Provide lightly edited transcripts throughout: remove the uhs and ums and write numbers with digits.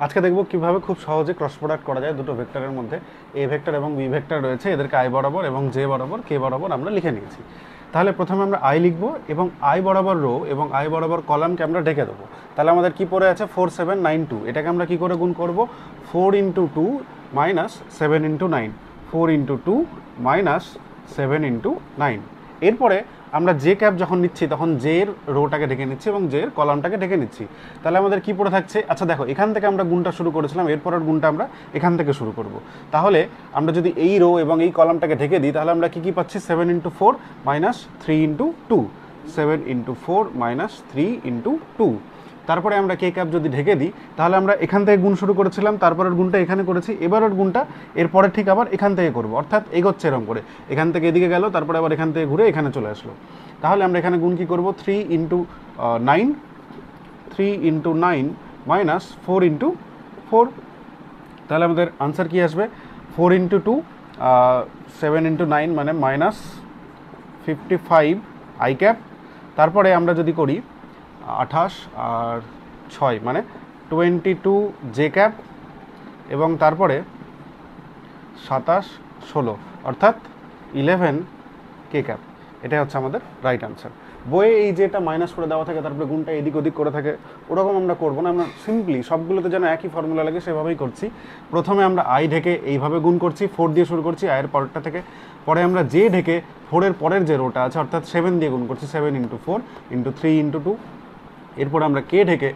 আজকে দেখব কিভাবে খুব সহজে ক্রস প্রোডাক্ট করা যায় দুটো ভেক্টরের মধ্যে। এ ভেক্টর এবং বি ভেক্টর রয়েছে, এদেরকে আই বরাবর এবং জে বরাবর কে বরাবর আমরা লিখে নিয়েছি। তাহলে প্রথমে আমরা আই লিখব এবং আই বরাবর রো এবং আই বরাবর কলামকে আমরা ঢেকে দেবো। তাহলে আমাদের কি পড়ে আছে 4 7 9 2, এটাকে আমরা কি করে গুণ করব 4 into 2 minus 7 into 9, 4 into 2 minus 7 into 9। এরপরে আমরা জে ক্যাপ যখন নিচ্ছি তখন জে এর রোটাকে ঢেকে নিচ্ছি এবং জে এর কলামটাকে ঢেকে নিচ্ছি। তাহলে আমাদের কি পড়ে থাকছে, আচ্ছা দেখো এখান থেকে আমরা গুণটা শুরু করেছিলাম, এরপরের গুণটা আমরা এখান থেকে শুরু করব। তাহলে আমরা যদি এই রো এবং এই কলামটাকে ঢেকে দিই তাহলে আমরা কি পাচ্ছি 7 into 4 minus 3 into 2, 7 into 4 minus 3 into 2। তারপরে আমরা কে ক্যাপ যদি ঢেকে দিই তাহলে আমরা এখান থেকে গুণ শুরু করেছিলাম, তারপরের গুণটা এখানে করেছি, এবারের গুণটা এরপরে ঠিক আবার এখান থেকে করব, অর্থাৎ এগোচ্ছে এরকম করে, এখান থেকে এদিকে গেল, তারপরে আবার এখান থেকে ঘুরে এখানে চলে আসলো। তাহলে আমরা এখানে গুণ কী করবো 3 ইন্টু 9, 3 ইন্টু 9 মাইনাস 4 ইন্টু 4। তাহলে আমাদের আনসার কী আসবে 4 ইন্টু 2 7 ইন্টু 9 মানে মাইনাস 55 আই ক্যাপ। তারপরে আমরা যদি করি 28 আর 6 মানে 22 জে ক্যাপ এবং তারপরে 27 16 অর্থাৎ 11 কে ক্যাপ। এটাই হচ্ছে আমাদের রাইট আনসার। বইয়ে এই যেটা মাইনাস করে দেওয়া থাকে তারপরে গুণটা এদিক ওদিক করে থাকে ওরকম আমরা করবো না, আমরা সিম্পলি সবগুলোতে যেন একই ফর্মুলা লাগে সেভাবেই করছি। প্রথমে আমরা আই ঢেকে এইভাবে গুণ করছি, 4 দিয়ে শুরু করছি আয়ের পরেরটা থেকে, পরে আমরা জে ঢেকে 4-এর পরের যে রোটা আছে অর্থাৎ 7 দিয়ে গুণ করছি, 7 ইন্টু 4 ইন্টু 3 ইন্টু 2। এরপর আমরা কে ঢেকে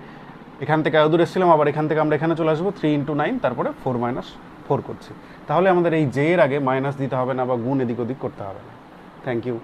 এখান থেকে এত দূর এসেছিলাম, আবার এখান থেকে আমরা এখানে চলে আসবো 3 ইন্টু 9, তারপরে 4 মাইনাস 4 করছি। তাহলে আমাদের এই জে এর আগে মাইনাস দিতে হবে না বা গুণ এদিক ওদিক করতে হবে না। Thank you.